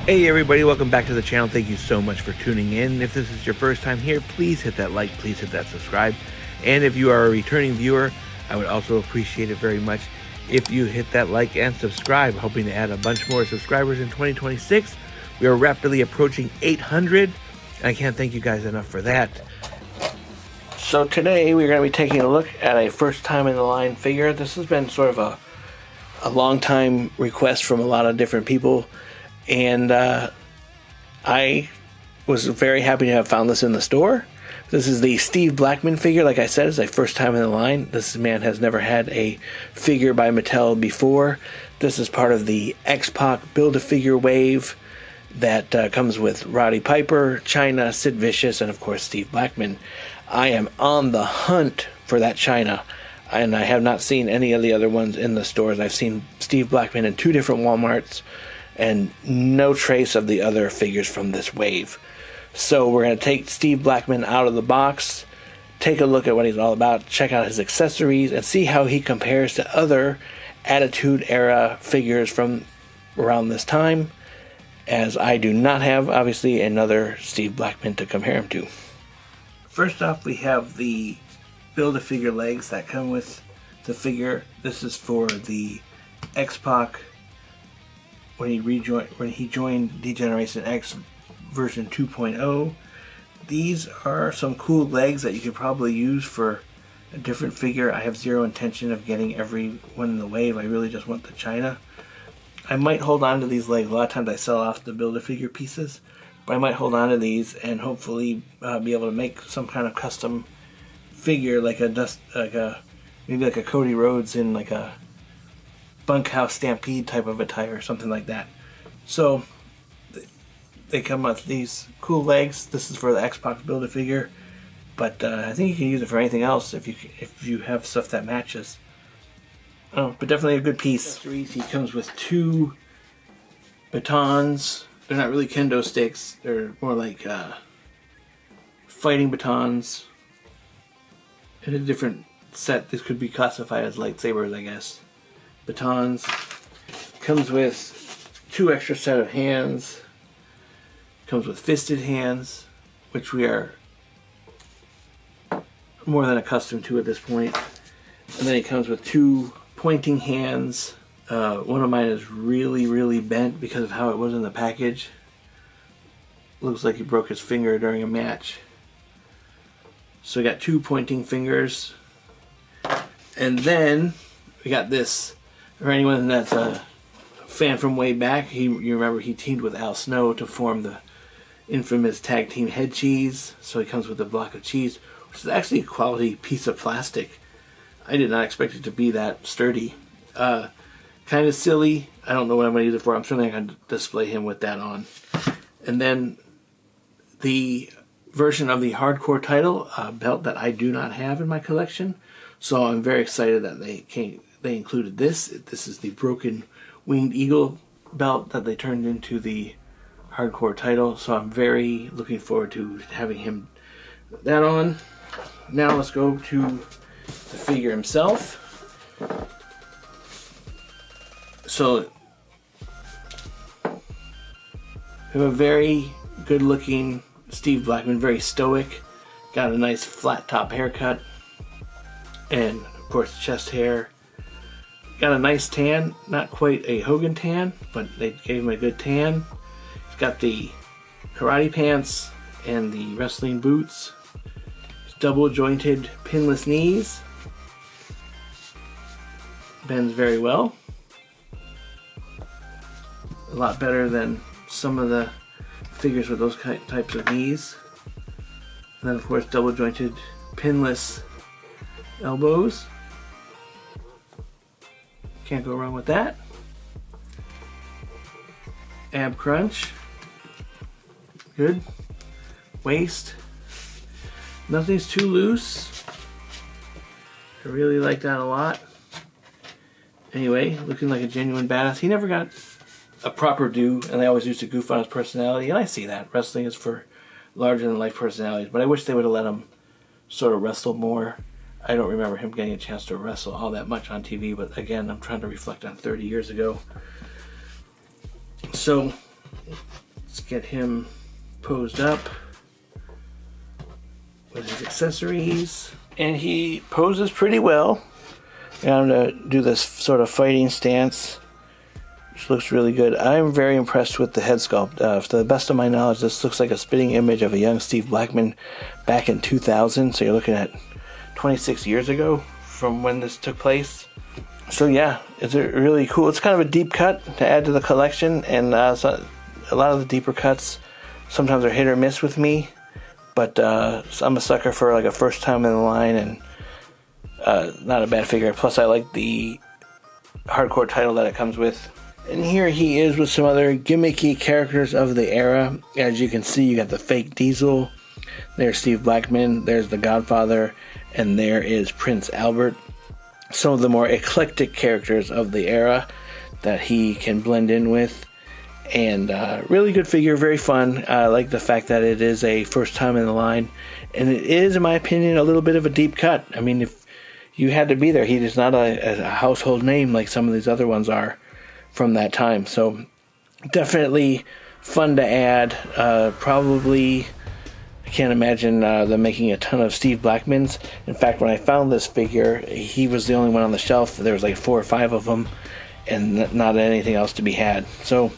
Hey everybody, welcome back to the channel. Thank you so much for tuning in. If this is your first time here, please hit that like, please hit that subscribe. And if you are a returning viewer, I would also appreciate it very much if you hit that like and subscribe. Hoping to add a bunch more subscribers in 2026. We are rapidly approaching 800, and I can't thank you guys enough for that. So today we're going to be taking a look at a first time in the line figure. This has been sort of a long time request from a lot of different people. And I was very happy to have found this in the store. This is the Steve Blackman figure. Like I said, it's my first time in the line. This man has never had a figure by Mattel before. This is part of the X-Pac Build-A-Figure wave that comes with Roddy Piper, Chyna, Sid Vicious, and of course Steve Blackman. I am on the hunt for that Chyna, and I have not seen any of the other ones in the stores. I've seen Steve Blackman in 2 different Walmarts, and no trace of the other figures from this wave. So we're going to take Steve Blackman out of the box, take a look at what he's all about, check out his accessories, and see how he compares to other Attitude Era figures from around this time, as I do not have, obviously, another Steve Blackman to compare him to. First off, we have the Build-A-Figure legs that come with the figure. This is for the X-Pac when he joined Degeneration X version 2.0. These are some cool legs that you could probably use for a different figure. I have zero intention of getting every one in the wave. I really just want the Chyna. I might hold on to these legs. A lot of times I sell off the Build-A-Figure pieces, but I might hold on to these and hopefully be able to make some kind of custom figure, like maybe like a Cody Rhodes in like a Bunkhouse Stampede type of attire, something like that. So they come with these cool legs. This is for the X-Pac Build-A-Figure, but I think you can use it for anything else if you have stuff that matches. Oh, but definitely a good piece. He comes with 2 batons. They're not really kendo sticks. They're more like fighting batons. In a different set, this could be classified as lightsabers, I guess. Batons. Comes with 2 extra set of hands. Comes with fisted hands, which we are more than accustomed to at this point. And then it comes with 2 pointing hands. One of mine is really bent because of how it was in the package. Looks like he broke his finger during a match. So we got 2 pointing fingers. And then we got this. For anyone that's a fan from way back, you remember he teamed with Al Snow to form the infamous tag team Head Cheese. So he comes with a block of cheese, which is actually a quality piece of plastic. I did not expect it to be that sturdy. Kind of silly. I don't know what I'm going to use it for. I'm certainly going to display him with that on. And then the version of the Hardcore title belt that I do not have in my collection. So I'm very excited that they included this. This is the Broken Winged Eagle belt that they turned into the Hardcore title. So I'm very looking forward to having him that on. Now let's go to the figure himself. So we have a very good looking Steve Blackman, very stoic. Got a nice flat top haircut. And of course chest hair. Got a nice tan, not quite a Hogan tan, but they gave him a good tan. He's got the karate pants and the wrestling boots. Double jointed pinless knees. Bends very well. A lot better than some of the figures with those types of knees. And then of course double jointed pinless elbows. Can't go wrong with that. Ab crunch. Good. Waist. Nothing's too loose. I really like that a lot. Anyway, looking like a genuine badass. He never got a proper due, and they always used to goof on his personality, and I see that. Wrestling is for larger than life personalities, but I wish they would have let him sort of wrestle more. I don't remember him getting a chance to wrestle all that much on TV, but again, I'm trying to reflect on 30 years ago. So, Let's get him posed up with his accessories. And he poses pretty well. And I'm going to do this sort of fighting stance, which looks really good. I'm very impressed with the head sculpt. To the best of my knowledge, this looks like a spitting image of a young Steve Blackman back in 2000. So you're looking at 26 years ago from when this took place. So yeah, it's really cool. It's kind of a deep cut to add to the collection, and so a lot of the deeper cuts sometimes are hit or miss with me. But so I'm a sucker for like a first time in the line, and not a bad figure. Plus, I like the hardcore title that it comes with. And here he is with some other gimmicky characters of the era. As you can see, you got the fake Diesel. There's Steve Blackman. There's the Godfather. And there is Prince Albert. Some of the more eclectic characters of the era that he can blend in with. And really good figure, very fun. I like the fact that it is a first time in the line. And it is, in my opinion, a little bit of a deep cut. I mean, if you had to be there, he is not a household name like some of these other ones are from that time. So definitely fun to add. Probably, I can't imagine them making a ton of Steve Blackmans. In fact, when I found this figure, he was the only one on the shelf. There was like 4 or 5 of them, and not anything else to be had. So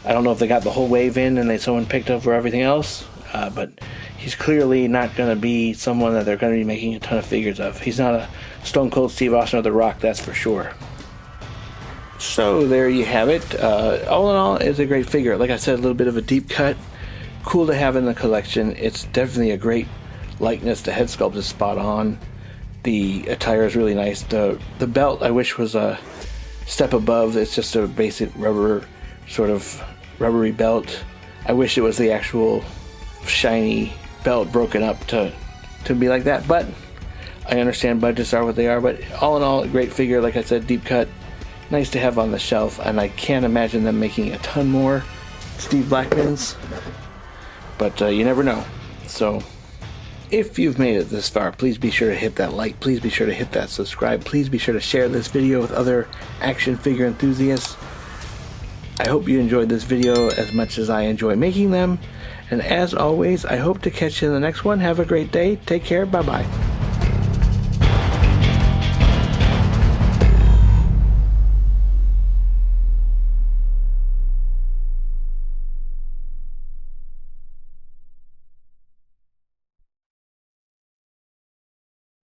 I don't know if they got the whole wave in and someone picked up for everything else, but he's clearly not going to be someone that they're going to be making a ton of figures of. He's not a Stone Cold Steve Austin or The Rock, that's for sure. So there you have it. All in all, it's a great figure. Like I said, a little bit of a deep cut. Cool to have in the collection. It's definitely a great likeness. The head sculpt is spot on. The attire is really nice. The belt, I wish, was a step above. It's just a basic rubber, sort of rubbery belt. I wish it was the actual shiny belt broken up to be like that. But I understand budgets are what they are. But all in all, a great figure. Like I said, deep cut. Nice to have on the shelf, and I can't imagine them making a ton more Steve Blackmans, but you never know. So if you've made it this far, please be sure to hit that like, please be sure to hit that subscribe, please be sure to share this video with other action figure enthusiasts. I hope you enjoyed this video as much as I enjoy making them, and as always, I hope to catch you in the next one. Have a great day, take care, bye bye.